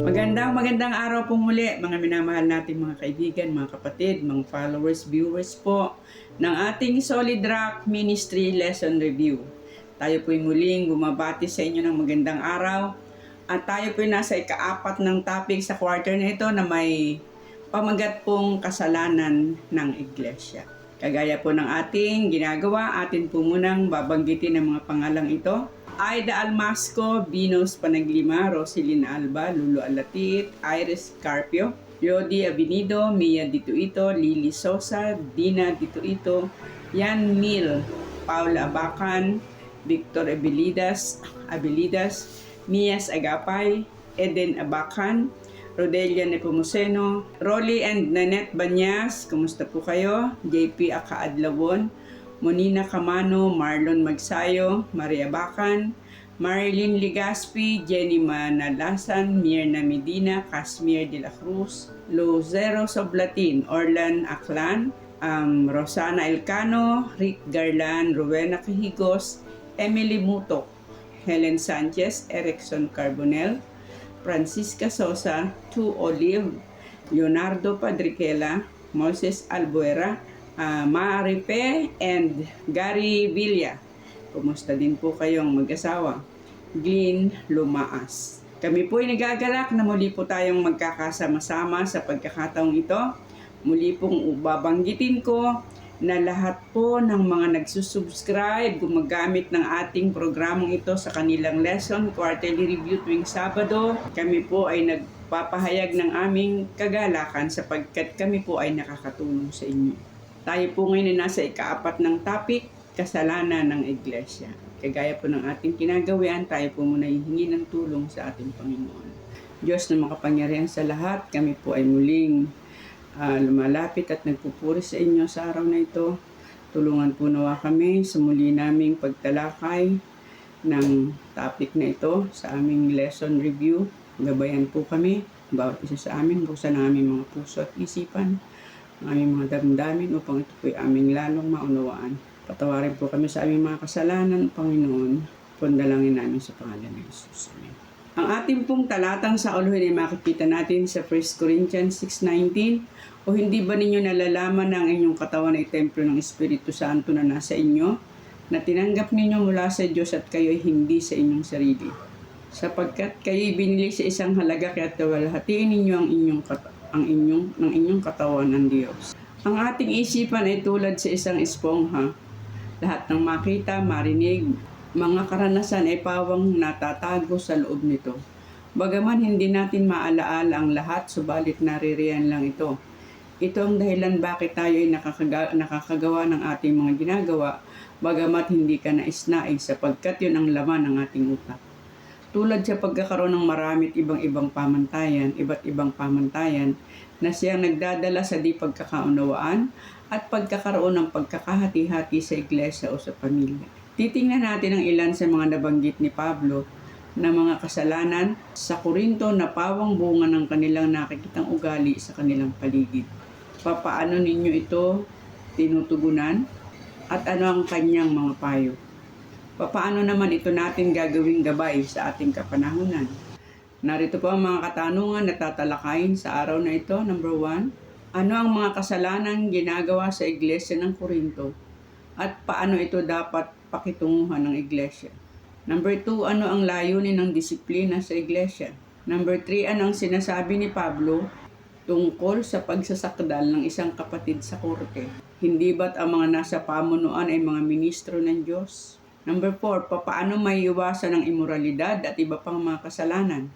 Magandang araw po muli mga minamahal nating mga kaibigan, mga kapatid, mga followers, viewers po ng ating Solid Rock Ministry Lesson Review. Tayo po'y muling bumabati sa inyo ng magandang araw at tayo po'y nasa ika-4 ng topic sa quarter na ito na may pamagat pong kasalanan ng iglesia. Kagaya po ng ating ginagawa, atin po munang babanggitin ang mga pangalang ito. Aida Almasco, Venus Panaglima, Roselyn Alba, Lulu Alatit, Iris Carpio, Yodi Avenido, Mia Dituito, Lily Sosa, Dina Dituito, Yan Mil, Paula Abacan, Victor Abilidas, Mias Agapay, Eden Abacan, Rodelia Nepomuceno, Rolly and Nanette Banyas, kumusta po kayo? JP Akaadlawon, Monina Camano, Marlon Magsayo, Maria Bacan, Marilyn Ligaspi, Jenny Manalasan, Mirna Medina, Casimir de la Cruz, Luzero Soblatin, Orlan Aklan, Rosana Elcano, Rick Garland, Rowena Quijigos, Emily Mutok, Helen Sanchez, Erickson Carbonell, Francisca Sosa, Tu Olive, Leonardo Padriquela, Moses Albuera, Maripe and Gary Villa. Kumusta din po kayong mag-asawa? Glyn Lumaas. Kami po ay nagagalak na muli po tayong magkakasama-sama sa pagkakataong ito. Muli pong babanggitin ko na lahat po ng mga nagsusubscribe, gumagamit ng ating programang ito sa kanilang lesson, quarterly review tuwing Sabado. Kami po ay nagpapahayag ng aming kagalakan sapagkat kami po ay nakakatulong sa inyo. Tayo po ngayon ay nasa ika-4 ng topic, kasalanan ng iglesia. Kagaya po ng ating kinagawian, tayo po muna hihingi ng tulong sa ating Panginoon. Diyos na makapangyarihan sa lahat, kami po ay muling lumalapit at nagpupuri sa inyo sa araw na ito. Tulungan po nawa kami sa muli naming pagtalakay ng topic na ito sa aming lesson review. Gabayan po kami, bawat isa sa amin, buksan ang aming mga puso at isipan, ang aming mga damdamin upang ito po'y aming lalong maunawaan. Patawarin po kami sa aming mga kasalanan, Panginoon. Pundalangin namin sa pangalan ng Jesus. Amen. Ang ating pong talatang sa uluhin ay makikita natin sa 1 Corinthians 6:19. O hindi ba ninyo nalalaman na ang inyong katawan ay templo ng Espiritu Santo na nasa inyo, na tinanggap ninyo mula sa Diyos at kayo ay hindi sa inyong sarili? Sapagkat kayo'y binili sa isang halaga, kaya tawalhatiin ninyo ang inyong katawan ng Diyos. Ang ating isipan ay tulad sa isang espongha. Lahat ng makita, marinig, mga karanasan ay pawang natatago sa loob nito. Bagaman hindi natin maalaala ang lahat, subalit naririyan lang ito. Ito ang dahilan bakit tayo ay nakakagawa ng ating mga ginagawa, bagamat hindi ka nais-nais, sapagkat yun ang laman ng ating utak. Tulad sa pagkakaroon ng maraming iba't ibang pamantayan na siyang nagdadala sa di pagkakaunawaan at pagkakaroon ng pagkakahati-hati sa iglesia o sa pamilya. Titingnan natin ang ilan sa mga nabanggit ni Pablo na mga kasalanan sa Korinto na pawang bunga ng kanilang nakikitang ugali sa kanilang paligid. Papaano ninyo ito tinutugunan at ano ang kanyang mga payo? Paano naman ito natin gagawing gabay sa ating kapanahunan? Narito po ang mga katanungan na tatalakayin sa araw na ito. Number 1, ano ang mga kasalanan ginagawa sa iglesia ng Korinto? At paano ito dapat pakitunguhan ng iglesia? Number 2, ano ang layunin ng disiplina sa iglesia? Number 3, ano ang sinasabi ni Pablo tungkol sa pagsasakdal ng isang kapatid sa korte? Hindi ba't ang mga nasa pamunuan ay mga ministro ng Diyos? Number 4, paano maiiwasan ang imoralidad at iba pang mga kasalanan?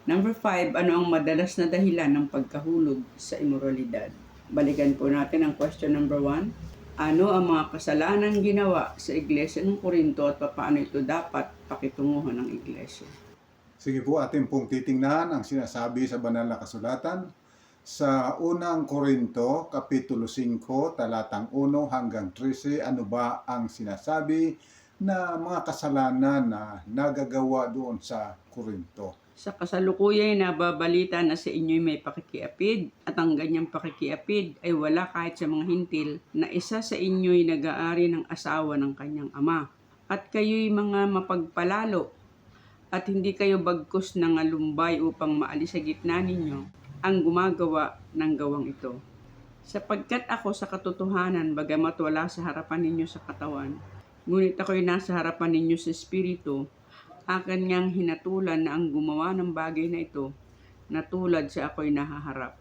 Number 5, ano ang madalas na dahilan ng pagkahulog sa imoralidad? Balikan po natin ang question number 1. Ano ang mga kasalanan ginawa sa iglesia ng Korinto at paano ito dapat pakitunguhan ng iglesia? Sige po, atin pong titingnan ang sinasabi sa banal na kasulatan sa unang Korinto, Kapitulo 5, talatang 1 hanggang 13. Ano ba ang sinasabi na mga kasalanan na nagagawa doon sa Korinto? Sa kasalukuyan, nababalita na sa inyo'y may pakikiapid at ang ganyang pakikiapid ay wala kahit sa mga hintil na isa sa inyo'y nag-aari ng asawa ng kanyang ama. At kayo'y mga mapagpalalo at hindi kayo bagkus ng alumbay upang maalis sa gitna ninyo ang gumagawa ng gawang ito. Sapagkat ako sa katotohanan, bagamat wala sa harapan ninyo sa katawan, ngunit ako'y nasa harapan ninyo sa espiritu, akin ngang hinatulan na ang gumawa ng bagay na ito, na tulad sa ako'y nahaharap.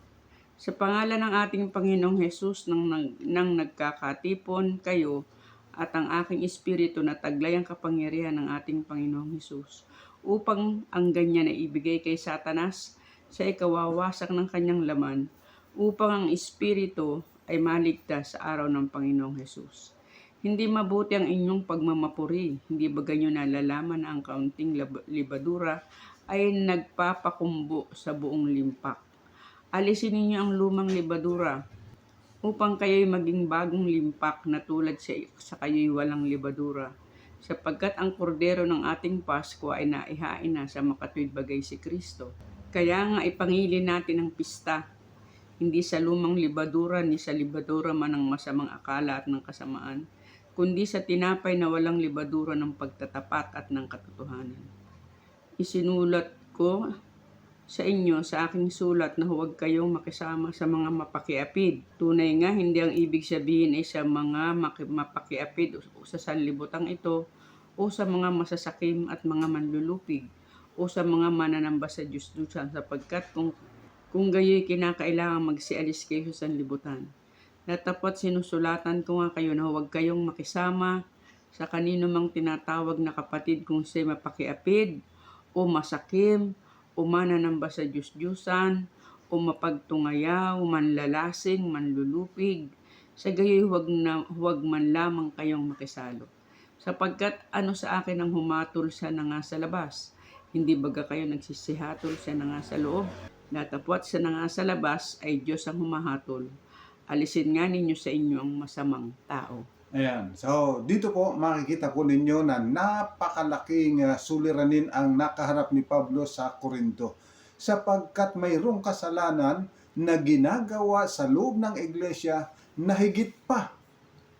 Sa pangalan ng ating Panginoong Hesus nang nagkakatipon kayo at ang aking espiritu na taglay ang kapangyarihan ng ating Panginoong Hesus, upang ang ganyan na ibigay kay Satanas sa ikawawasak ng kanyang laman, upang ang espiritu ay maligtas sa araw ng Panginoong Hesus. Hindi mabuti ang inyong pagmamapuri, hindi ba ganyo nalalaman na ang kaunting libadura ay nagpapakumbo sa buong limpak. Alisin ninyo ang lumang libadura upang kayo'y maging bagong limpak na tulad sa kayo'y walang libadura, sapagkat ang kordero ng ating Pasko ay naihain na sa makatuwid bagay si Kristo. Kaya nga ipangili natin ang pista, hindi sa lumang libadura ni sa libadura man ng masamang akala at ng kasamaan, kundi sa tinapay na walang libadura ng pagtatapat at ng katotohanan. Isinulat ko sa inyo sa aking sulat na huwag kayong makisama sa mga mapakiapid. Tunay nga, hindi ang ibig sabihin ay sa mga mapakiapid o sa sanlibutang ito, o sa mga masasakim at mga manlulupig, o sa mga mananamba sa Diyos-Diyosan, sapagkat kung gayo'y kinakailangan magsialis kayo sa sanlibutan. Natapat sinusulatan ko nga kayo na huwag kayong makisama sa kanino mang tinatawag na kapatid kung siya'y mapakiapid, o masakim, o mananamba sa Diyos-Diyusan, o mapagtungayaw, manlalasing, manlulupig. Sa gayo'y huwag man lamang kayong makisalo. Sapagkat ano sa akin ang humatol siya na nga sa labas? Hindi baga kayo nagsisihatol siya na nga sa loob? Datapwat siya na nga sa labas ay Diyos ang humahatol. Alisin nga ninyo sa inyo ang masamang tao. Ayan. So, dito po makikita po ninyo na napakalaking suliranin ang nakaharap ni Pablo sa Korinto. Sapagkat mayroong kasalanan na ginagawa sa loob ng iglesia na higit pa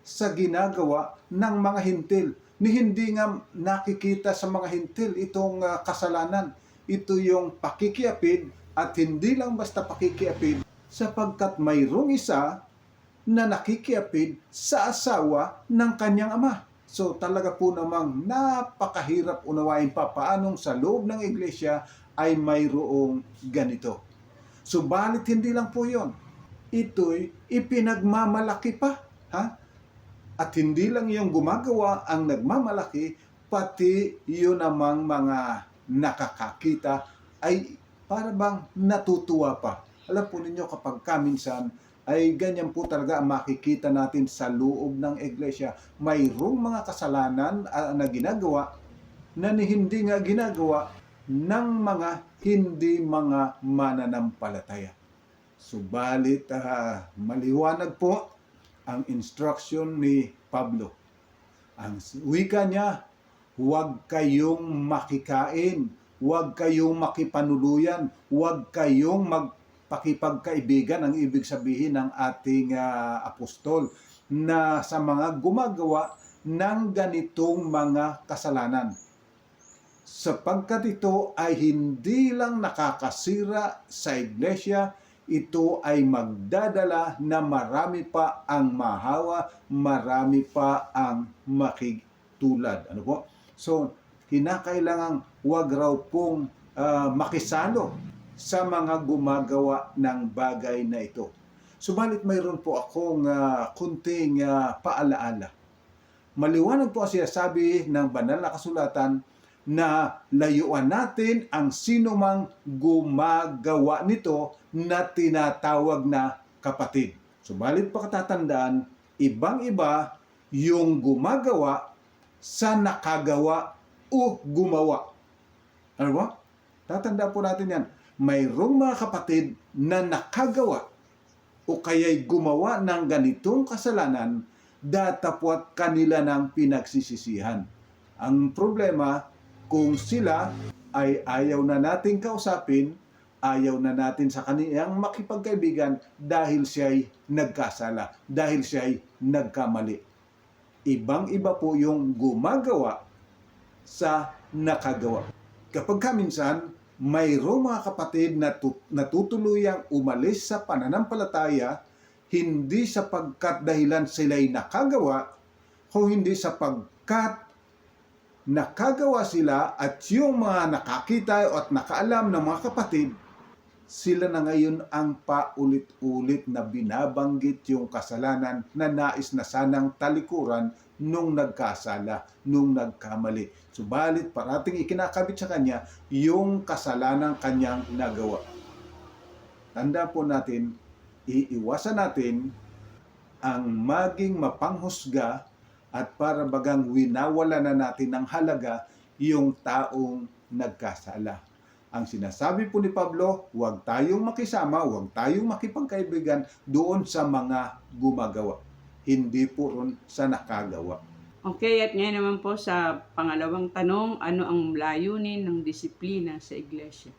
sa ginagawa ng mga hintil. Ni hindi nga nakikita sa mga hintil itong kasalanan. Ito yung pakikiapid, at hindi lang basta pakikiapid, sapagkat mayroong isa na nakikiapid sa asawa ng kanyang ama. So talaga po namang napakahirap unawain pa paanong sa loob ng iglesia ay mayroong ganito. Subalit hindi lang po yon. Ito'y ipinagmamalaki pa. Ha? At hindi lang yung gumagawa ang nagmamalaki, pati yun namang mga nakakakita ay para bang natutuwa pa. Alam po ninyo kapag kaminsan ay ganyan po talaga ang makikita natin sa loob ng iglesia. Mayroong mga kasalanan na ginagawa na hindi nga ginagawa ng mga hindi mga mananampalataya. Subalit maliwanag po ang instruction ni Pablo. Ang wika niya, huwag kayong makikain, huwag kayong makipanuluyan, huwag kayong pakipagkaibigan, ang ibig sabihin ng ating apostol, na sa mga gumagawa ng ganitong mga kasalanan. Sapagkat ito ay hindi lang nakakasira sa iglesia, ito ay magdadala na marami pa ang mahawa, marami pa ang makitulad. Ano po? So, kinakailangan huwag raw pong makisalo sa mga gumagawa ng bagay na ito. Subalit mayroon po akong kunting paalaala. Maliwanag po ang sinasabi ng banal na kasulatan na layuan natin ang sinumang gumagawa nito na tinatawag na kapatid. Subalit pagkatatandaan, ibang-iba yung gumagawa sa nakagawa o gumawa. Ano ba? Tatanda po natin yan. Mayroong mga kapatid na nakagawa o kaya'y gumawa ng ganitong kasalanan, datapwat kanila ng pinagsisisihan. Ang problema, kung sila ay ayaw na nating kausapin, ayaw na natin sa kanilang makipagkaibigan dahil siya'y nagkasala, dahil siya'y nagkamali. Ibang-iba po yung gumagawa sa nakagawa. Kapag minsan, mayroong mga kapatid na natutuluyang umalis sa pananampalataya, hindi sapagkat dahilan sila'y nakagawa, kung hindi sapagkat nakagawa sila at yung mga nakakita at nakaalam ng mga kapatid, sila na ngayon ang paulit-ulit na binabanggit yung kasalanan na nais na sanang talikuran nung nagkasala, nung nagkamali. Subalit parating ikinakabit sa kanya yung kasalanan kanyang nagawa. Tanda po natin, iiwasan natin ang maging mapanghusga at para bagang winawala na natin ng halaga yung taong nagkasala. Ang sinasabi po ni Pablo, huwag tayong makisama, huwag tayong makipagkaibigan doon sa mga gumagawa. Hindi po ron sa nakagawa. Okay, at ngayon naman po sa pangalawang tanong, ano ang layunin ng disiplina sa iglesia?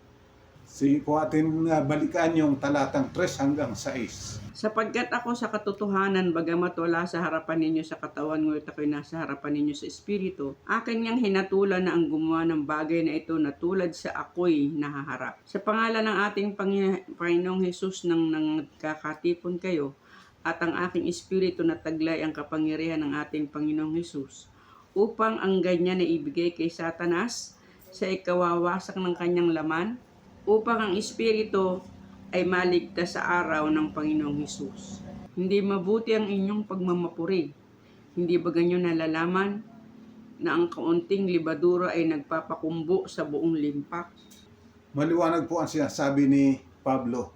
Sige po atin balikan yung talatang 3 hanggang 6. Sapagkat ako sa katotohanan, bagamat wala sa harapan ninyo sa katawan, ngunit ako'y nasa harapan ninyo sa espiritu, akin niyang hinatulan na ang gumawa ng bagay na ito na tulad sa ako'y nahaharap. Sa pangalan ng ating Panginoong Hesus nang nagkakatipon kayo, at ang aking espiritu na taglay ang kapangyarihan ng ating Panginoong Hesus, upang ang ganyan na ibigay kay Satanas sa ikawawasak ng kanyang laman, upang ang espiritu ay maligtas sa araw ng Panginoong Hesus. Hindi mabuti ang inyong pagmamapuri. Hindi ba ganyo nalalaman na ang kaunting libadura ay nagpapakumbo sa buong limpak? Maliwanag po ang sinasabi ni Pablo,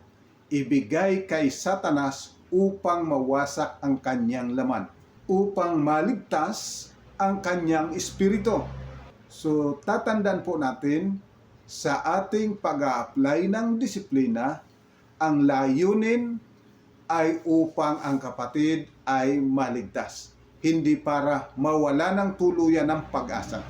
ibigay kay Satanas upang mawasak ang kanyang laman, upang maligtas ang kanyang espiritu. So, tatandaan po natin, sa ating pag-a-apply ng disiplina, ang layunin ay upang ang kapatid ay maligtas, hindi para mawala ng tuluyan ng pag-asa.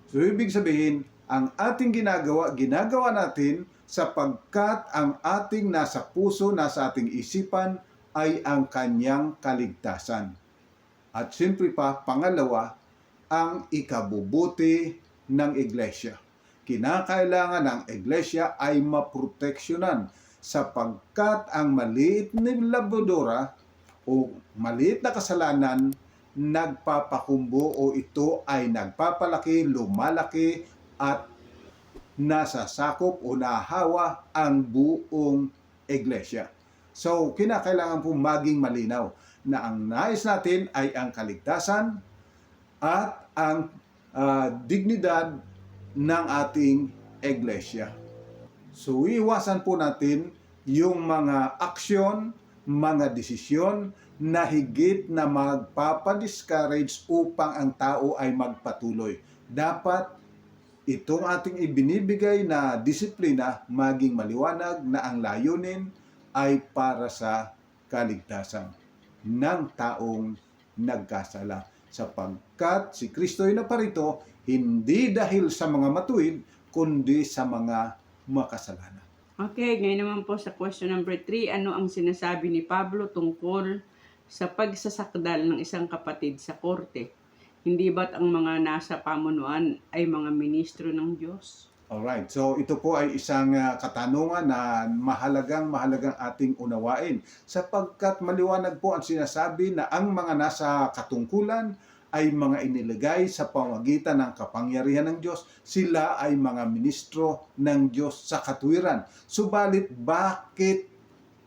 So, ibig sabihin, ang ating ginagawa natin sapagkat ang ating nasa puso, nasa ating isipan ay ang kanyang kaligtasan. At siyempre pa, pangalawa, ang ikabubuti ng iglesia. Kinakailangan ng iglesia ay maproteksyonan sapagkat ang maliit na labadora o maliit na kasalanan nagpapakumbo o ito ay nagpapalaki, lumalaki at nasasakop o nahawa ang buong iglesia. So, kinakailangan po maging malinaw na ang nais natin ay ang kaligtasan at ang dignidad ng ating iglesia. So, iwasan po natin yung mga aksyon, mga desisyon na higit na magpapadiscourage upang ang tao ay magpatuloy. Dapat itong ating ibinibigay na disiplina maging maliwanag na ang layunin ay para sa kaligtasan ng taong nagkasala. Sapagkat si Kristo ay naparito hindi dahil sa mga matuwid, kundi sa mga makasalanan. Okay, ngayon naman po sa question number 3, ano ang sinasabi ni Pablo tungkol sa pagsasakdal ng isang kapatid sa korte? Hindi ba't ang mga nasa pamunuan ay mga ministro ng Diyos? Alright, so ito po ay isang katanungan na mahalagang ating unawain sapagkat maliwanag po ang sinasabi na ang mga nasa katungkulan ay mga inilagay sa pamagitan ng kapangyarihan ng Diyos. Sila ay mga ministro ng Diyos sa katuwiran. Subalit, bakit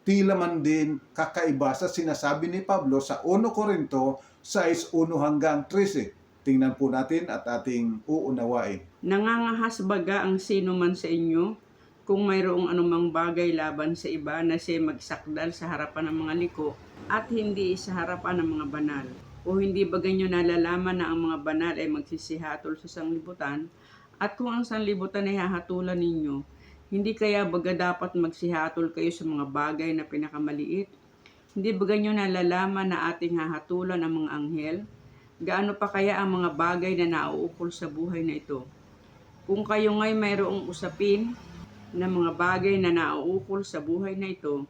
tila man din kakaiba sa sinasabi ni Pablo sa 1 Corinto 6:1 hanggang 13? Tingnan po natin at ating uunawain. Nangangahas baga ang sino man sa inyo kung mayroong anumang bagay laban sa iba na siya magsakdal sa harapan ng mga liko at hindi sa harapan ng mga banal? O hindi ba ganyo nalalaman na ang mga banal ay magsisihatol sa sanglibutan? At kung ang sanglibutan ay hahatulan ninyo, hindi kaya baga dapat magsihatol kayo sa mga bagay na pinakamaliit? Hindi ba ganyo nalalaman na ating hahatulan ang mga anghel? Gaano pa kaya ang mga bagay na nauukol sa buhay na ito? Kung kayo nga'y mayroong usapin na mga bagay na nauukol sa buhay na ito,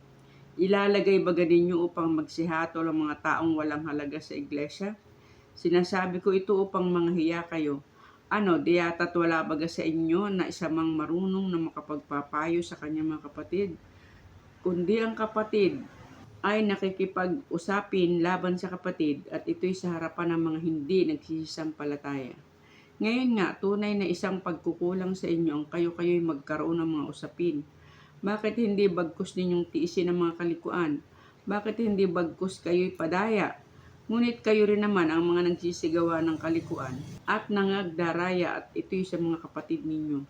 ilalagay baga ninyo upang magsihatol ang mga taong walang halaga sa iglesia? Sinasabi ko ito upang manghiya kayo. Di yata't wala baga sa inyo na isa mang marunong na makapagpapayo sa kanyang mga kapatid, kundi ang kapatid ay nakikipag-usapin laban sa kapatid at ito'y sa harapan ng mga hindi nagsisisampalataya. Ngayon nga, tunay na isang pagkukulang sa inyo ang kayo-kayo'y magkaroon ng mga usapin. Bakit hindi bagkus ninyong tiisin ang mga kalikuan? Bakit hindi bagkus kayo'y padaya? Ngunit kayo rin naman ang mga nagsisigawa ng kalikuan at nangagdaraya at ito'y sa mga kapatid ninyo.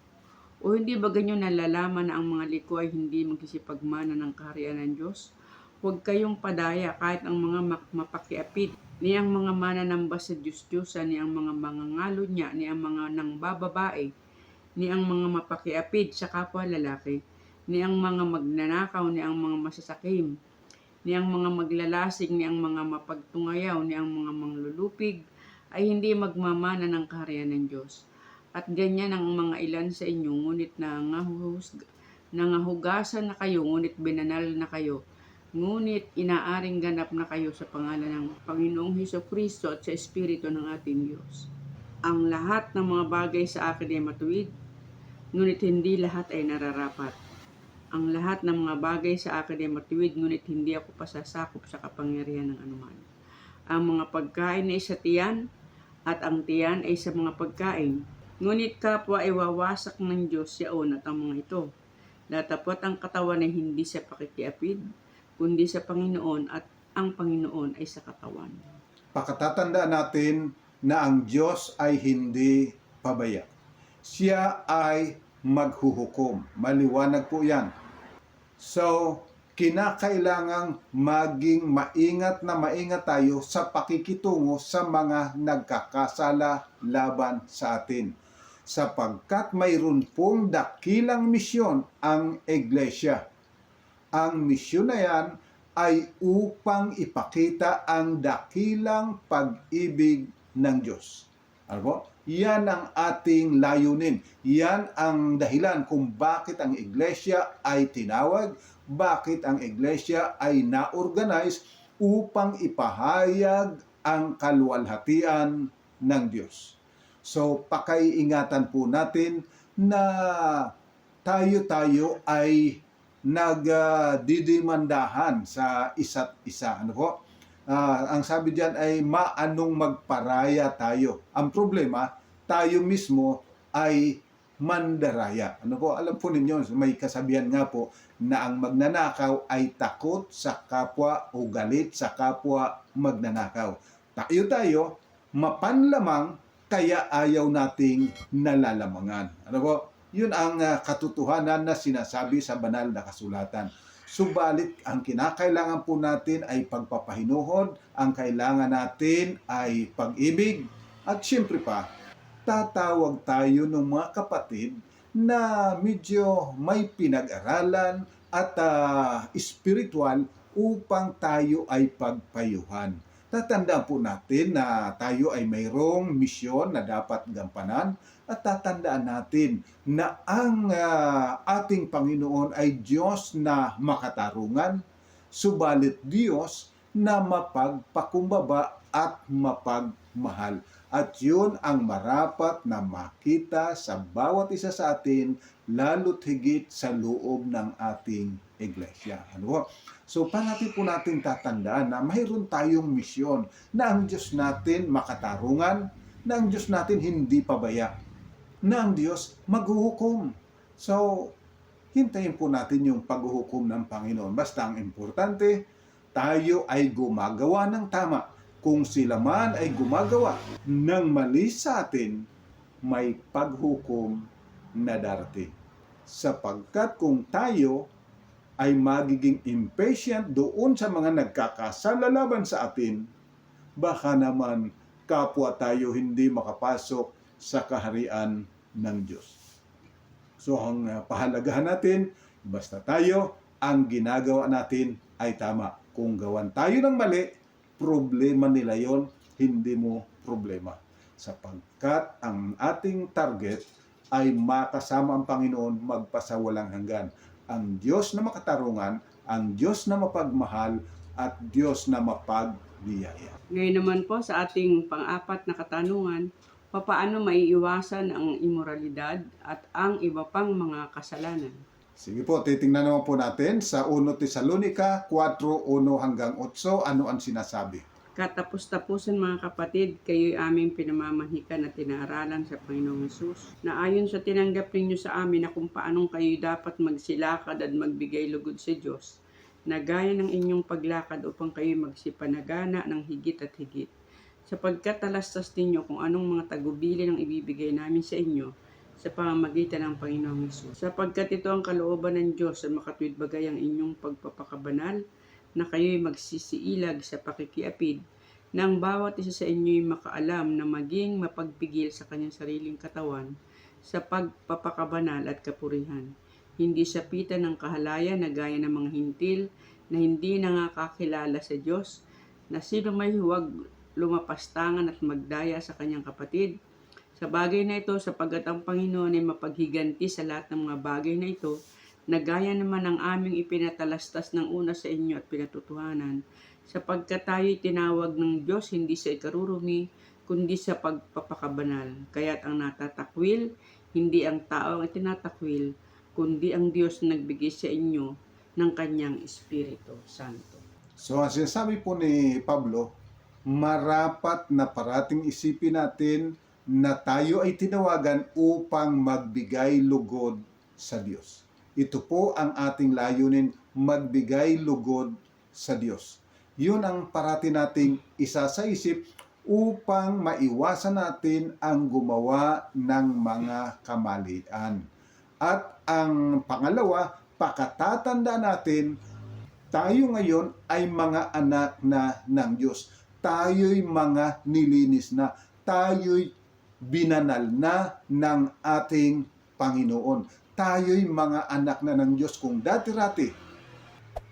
O hindi ba ganyo nalalaman na ang mga liko ay hindi magsisipagmana ng kaharian ng Diyos? Huwag kayong padaya kahit ang mga mapakiapid, ni ang mga mananamba sa Diyos-Diyosan, ni ang mga mangangalo niya, ni ang mga nangbababae, ni ang mga mapakiapid sa kapwa lalaki, ni ang mga magnanakaw, ni ang mga masasakim, ni ang mga maglalasing, ni ang mga mapagtungayaw, ni ang mga manglulupig, ay hindi magmamana ng kaharian ng Diyos. At ganyan ang mga ilan sa inyo, ngunit nangahugasan na kayo, ngunit binanal na kayo, ngunit inaaring ganap na kayo sa pangalan ng Panginoong Hesukristo at sa Espiritu ng ating Diyos. Ang lahat ng mga bagay sa akin ay matuwid, ngunit hindi lahat ay nararapat. Ang lahat ng mga bagay sa akin ay matuwid, ngunit hindi ako pasasakop sa kapangyarihan ng anuman. Ang mga pagkain ay sa tiyan, at ang tiyan ay sa mga pagkain. Ngunit kapwa ay wawasak ng Diyos yaon at ang mga ito. Datapot ang katawan ay hindi sa pakikiapid, kundi sa Panginoon, at ang Panginoon ay sa katawan. Pakatatandaan natin na ang Diyos ay hindi pabaya. Siya ay maghuhukom. Maliwanag po yan. So, kinakailangang maging maingat na maingat tayo sa pakikitungo sa mga nagkakasala laban sa atin. Sapagkat mayroon pong dakilang misyon ang iglesia. Ang misyon na yan ay upang ipakita ang dakilang pag-ibig ng Diyos. Ano po? Yan ang ating layunin. Yan ang dahilan kung bakit ang iglesia ay tinawag, bakit ang iglesia ay na-organize upang ipahayag ang kaluwalhatian ng Diyos. So, pakiingatan po natin na tayo ay nagdidimandahan sa isa't isa. Ano po? Ang sabi diyan ay maanong magparaya tayo. Ang problema, tayo mismo ay mandaraya. Ano po? Alam po ninyo, may kasabihan nga po na ang magnanakaw ay takot sa kapwa o galit sa kapwa magnanakaw. Tayo mapanlamang kaya ayaw nating nalalamangan. Ano po? Yun ang katotohanan na sinasabi sa banal na kasulatan. Subalit, ang kinakailangan po natin ay pagpapahinuhod, ang kailangan natin ay pag-ibig, at siyempre pa, tatawag tayo ng mga kapatid na medyo may pinag-aralan at spiritual upang tayo ay pagpayuhan. Tatandaan po natin na tayo ay mayroong misyon na dapat gampanan at tatandaan natin na ang ating Panginoon ay Diyos na makatarungan, subalit Diyos na mapagpakumbaba at mapagmahal. At yun ang marapat na makita sa bawat isa sa atin, lalo't higit sa loob ng ating iglesia. Ano? So, parati po natin tatandaan na mayroon tayong misyon na ang Diyos natin makatarungan, na ang Diyos natin hindi pabaya, na ang Diyos maghuhukom. So, hintayin po natin yung paghuhukom ng Panginoon. Basta ang importante, tayo ay gumagawa ng tama. Kung sila man ay gumagawa ng mali sa atin, may paghukom na darating. Sapagkat kung tayo ay magiging impatient doon sa mga nagkakasala laban sa atin, baka naman kapwa tayo hindi makapasok sa kaharian ng Diyos. So ang pahalagahan natin, basta tayo, ang ginagawa natin ay tama. Kung gawan tayo ng mali, problema nila yon, hindi mo problema. Sapagkat ang ating target ay makasama ang Panginoon magpasawalang hanggan. Ang Diyos na makatarungan, ang Diyos na mapagmahal, at Diyos na mapagbiyaya. Ngayon naman po sa ating pang-apat na katanungan, Papaano maiiwasan ang immoralidad at ang iba pang mga kasalanan? Sige po, titingnan naman po natin sa 1 Tesalonica 4:1 hanggang 8, ano ang sinasabi. Katapos-tapusan mga kapatid, kayo'y aming pinamamahikan at tinaaralan sa Panginoong Hesus, na ayon sa tinanggap ninyo sa amin na kung paanong kayo'y dapat magsilakad at magbigay lugod sa Diyos, na gaya ng inyong paglakad upang kayo'y magsipanagana ng higit at higit. Sapagkat talastas ninyo kung anong mga tagubili ang ibibigay namin sa inyo sa pamamagitan ng Panginoong Hesus. Sapagkat ito ang kalooban ng Diyos sa makatwid bagay ang inyong pagpapakabanal, na kayo'y magsisiilag sa pakikiapid, nang bawat isa sa inyo'y makaalam na maging mapagpigil sa kanyang sariling katawan sa pagpapakabanal at kapurihan, hindi sapitan ng kahalayan na gaya ng mga hintil na hindi nangakakilala sa Diyos, na sino may huwag lumapastangan at magdaya sa kanyang kapatid. Sa bagay na ito, sapagat ang Panginoon ay mapaghiganti sa lahat ng mga bagay na ito, na gaya naman ang aming ipinatalastas ng una sa inyo at pinatutuhanan, sapagkat tayo'y tinawag ng Diyos hindi sa ikarurumi, kundi sa pagpapakabanal. Kaya't ang natatakwil, hindi ang tao ang itinatakwil, kundi ang Diyos na nagbigay sa inyo ng kanyang Espiritu Santo. So ang sinasabi po ni Pablo, marapat na parating isipin natin na tayo ay tinawagan upang magbigay lugod sa Diyos. Ito po ang ating layunin, magbigay lugod sa Diyos. Yun ang parati nating isa sa isip upang maiwasan natin ang gumawa ng mga kamalian. At ang pangalawa, pakatatanda natin, tayo ngayon ay mga anak na ng Diyos. Tayo'y mga nilinis na. Tayo'y binanal na ng ating Panginoon. Tayo'y mga anak na ng Diyos. Kung dati-rati,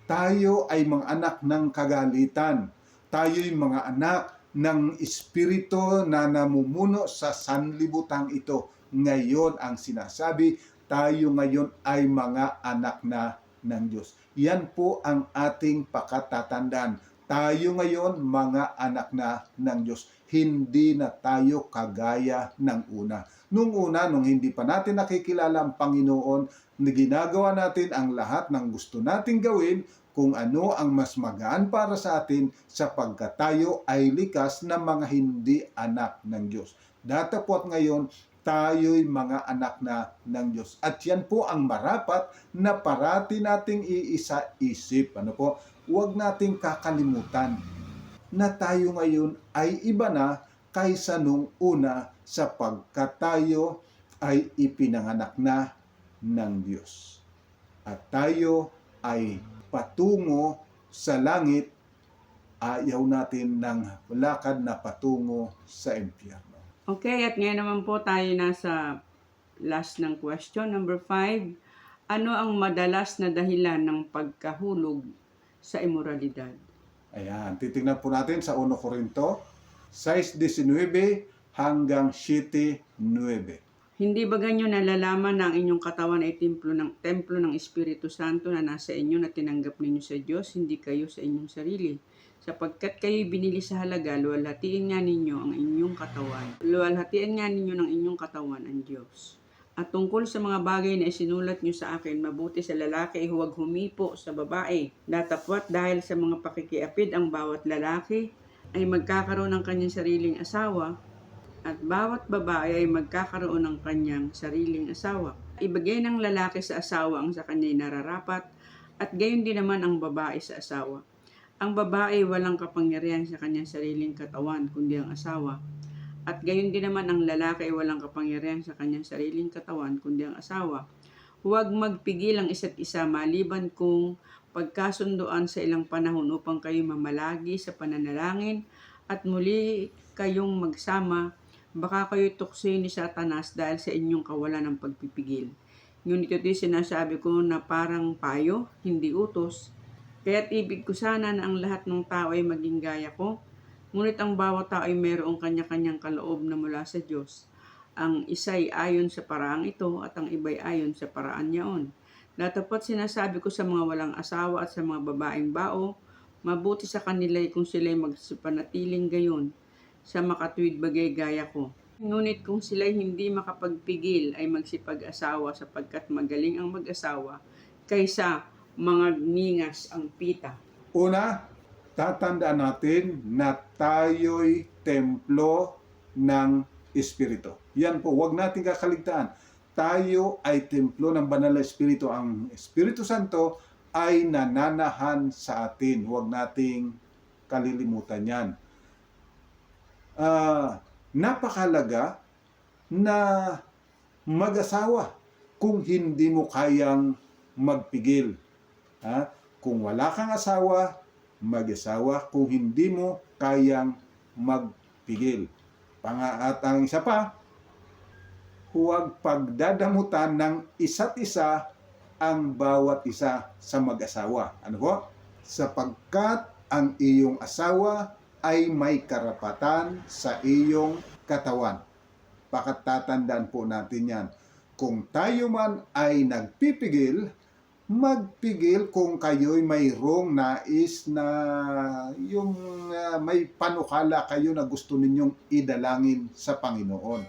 tayo ay mga anak ng kagalitan. Tayo'y mga anak ng espiritu na namumuno sa sanlibutang ito. Ngayon ang sinasabi, tayo ngayon ay mga anak na ng Diyos. Yan po ang ating pakatatandaan. Tayo ngayon mga anak na ng Diyos. Hindi na tayo kagaya ng una. Nung una, nung hindi pa natin nakikilala ang Panginoon, ginagawa natin ang lahat ng gusto nating gawin kung ano ang mas magaan para sa atin sapagkat tayo ay likas na mga hindi anak ng Diyos. Datapot ngayon, tayo'y mga anak na ng Diyos. At yan po ang marapat na parati nating iisa-isip. Ano po? Huwag nating kakalimutan na tayo ngayon ay iba na kaysa nung una sapagkat tayo ay ipinanganak na ng Diyos. At tayo ay patungo sa langit, ayaw natin ng lakad na patungo sa impyerno. Okay, at ngayon naman po tayo nasa last ng question, number 5. Ano ang madalas na dahilan ng pagkahulog sa immoralidad? Ayan, titingnan po natin sa 1 Corinto 6:19 hanggang 7:9. Hindi ba ganyo nalalaman na ang inyong katawan ay templo ng Espiritu Santo na nasa inyo na tinanggap ninyo sa Diyos, hindi kayo sa inyong sarili? Sapagkat kayo'y binili sa halaga, luwalhatiin nga ninyo ang inyong katawan. Luwalhatiin nga ninyo ng inyong katawan ang Diyos. At tungkol sa mga bagay na isinulat nyo sa akin, mabuti sa lalaki ay huwag humipo sa babae. Datapwat dahil sa mga pakikiapid ang bawat lalaki ay magkakaroon ng kanyang sariling asawa, at bawat babae ay magkakaroon ng kanyang sariling asawa. Ibigay ng lalaki sa asawa ang sa kanya'y nararapat, at gayon din naman ang babae sa asawa. Ang babae walang kapangyarihan sa kanyang sariling katawan, kundi ang asawa. At gayon din naman ang lalaki ay walang kapangyarihan sa kanyang sariling katawan, kundi ang asawa. Huwag magpigil ang isa't isa maliban kung pagkasunduan sa ilang panahon upang kayo mamalagi sa pananalangin at muli kayong magsama. Baka kayo tuksoy ni Satanas dahil sa inyong kawalan ng pagpipigil. Ngunit ito'y sinasabi ko na parang payo, hindi utos. Kaya't ibig ko sana na ang lahat ng tao ay maging gaya ko. Ngunit ang bawat tao ay mayroong kanya-kanyang kaloob na mula sa Diyos. Ang isa'y ayon sa paraang ito at ang iba'y ayon sa paraan niyaon. Datapot sinasabi ko sa mga walang asawa at sa mga babaeng bao, mabuti sa kanila kung sila'y magsipanatiling gayon sa makatuwid bagay gaya ko. Ngunit kung sila'y hindi makapagpigil ay magsipag-asawa sapagkat magaling ang mag-asawa kaysa mga ningas ang pita. Una, tatandaan natin na tayo'y templo ng Espiritu. Yan po, huwag natin kakaligtaan. Tayo ay templo ng Banal na Espiritu. Ang Espiritu Santo ay nananahan sa atin. Huwag nating kalilimutan yan. Napakalaga na mag-asawa kung hindi mo kayang magpigil. Kung wala kang asawa, mag-asawa kung hindi mo kayang magpigil. At ang isa pa, huwag pagdadamutan ng isa't isa ang bawat isa sa mag-asawa. Ano po? Sapagkat ang iyong asawa ay may karapatan sa iyong katawan. Pakatatandaan po natin yan. Kung tayo man ay nagpipigil, magpigil kung kayo'y mayroong nais na yung may panukala kayo na gusto ninyong idalangin sa Panginoon.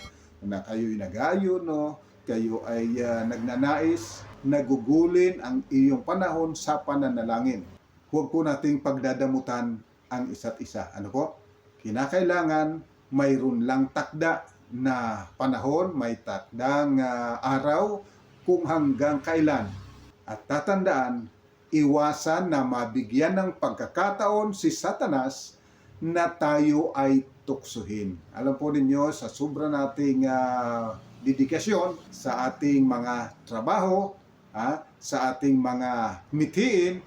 Na kayo'y nag-ayon, no? Kayo ay nagnanais, nagugulin ang iyong panahon sa pananalangin. Huwag po nating pagdadamutan ang isa't isa. Ano po? Kinakailangan mayroon lang takda na panahon, may takdang araw kung hanggang kailan. At tatandaan, iwasan na mabigyan ng pagkakataon si Satanas na tayo ay tuksuhin. Alam po ninyo, sa sobra nating dedikasyon sa ating mga trabaho, sa ating mga mitiin,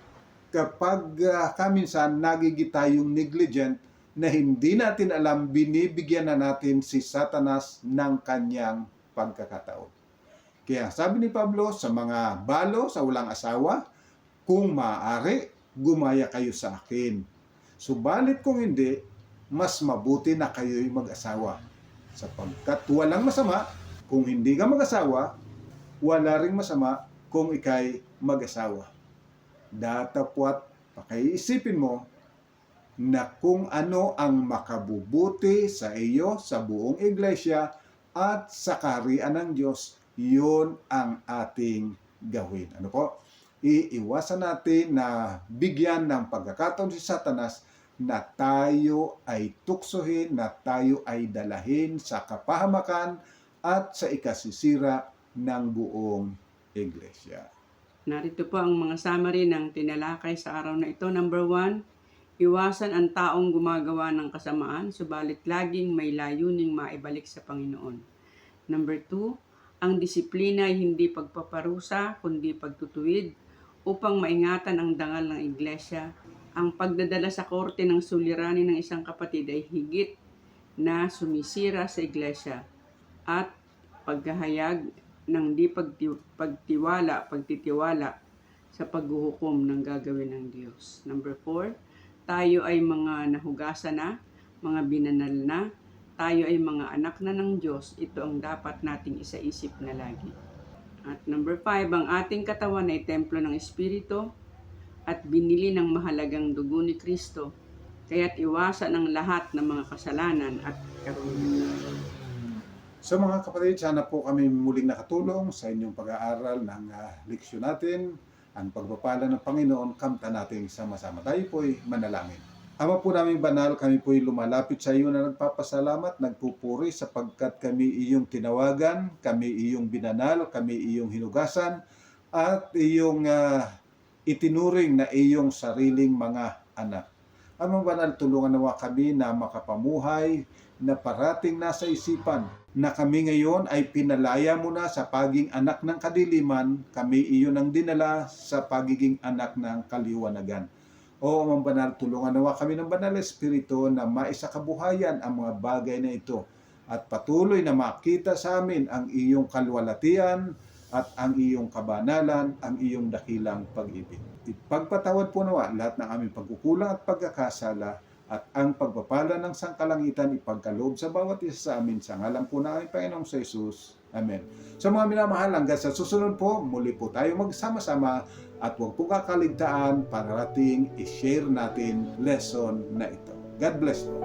kapag kaminsan nagiging tayong negligent na hindi natin alam, binibigyan na natin si Satanas ng kanyang pagkakataon. Kaya sabi ni Pablo sa mga balo, sa walang asawa, kung maaari, gumaya kayo sa akin. Subalit kung hindi, mas mabuti na kayo'y mag-asawa. Sapagkat walang masama kung hindi ka mag-asawa, wala ring masama kung ikay mag-asawa. Datapwat pakiisipin mo na kung ano ang makabubuti sa iyo, sa buong iglesia, at sa kaharian ng Diyos, yun ang ating gawin. Ano po? Iiwasan natin na bigyan ng pagkakataon si Satanas na tayo ay tuksohin, na tayo ay dalahin sa kapahamakan at sa ikasisira ng buong iglesia. Narito po ang mga summary ng tinalakay sa araw na ito. Number 1, iwasan ang taong gumagawa ng kasamaan, subalit laging may layuning maibalik sa Panginoon. Number 2, ang disiplina ay hindi pagpaparusa, kundi pagtutuwid upang maingatan ang dangal ng iglesia. Ang pagdadala sa korte ng suliranin ng isang kapatid ay higit na sumisira sa iglesia at paghahayag ng di pagtitiwala sa paghuhukom ng gagawin ng Diyos. Number 4, tayo ay mga nahugasan na, mga binanal na, tayo ay mga anak na ng Diyos. Ito ang dapat nating isaisip na lagi. At number 5, ang ating katawan ay templo ng Espiritu at binili ng mahalagang dugo ni Kristo. Kaya't iwasan ang lahat ng mga kasalanan at karunungan. So mga kapatid, sana po kami muling nakatulong sa inyong pag-aaral ng leksyon natin. Ang pagpapala ng Panginoon, kamtan natin sama-sama. Tayo po'y manalangin. Ama po namin banal, kami po'y lumalapit sa iyo na nagpapasalamat, nagpupuri sapagkat kami iyong tinawagan, kami iyong binanal, kami iyong hinugasan, at iyong itinuring na iyong sariling mga anak. Amang banal, tulungan nawa kami na makapamuhay na parating nasa isipan na kami ngayon ay pinalaya mo na sa pagiging anak ng kadiliman, kami iyon ang dinala sa pagiging anak ng kaliwanagan. O Amang banal, tulungan nawa kami ng Banal na Espiritu na maisakabuhayan ang mga bagay na ito at patuloy na makita sa amin ang iyong kalwalatian at ang iyong kabanalan, ang iyong dakilang pag-ibig. Ipagpatawad po nawa lahat ng aming pagkukulang at pagkakasala at ang pagpapala ng sangkalangitan ipagkaloob sa bawat isa sa amin sa ngalan po ng aming Panginoong sa Jesus. Amen. Sa mga minamahal, hanggang sa susunod po, muli po tayo magsama-sama at huwag po kakaligtaan para rating i-share natin lesson na ito. God bless po.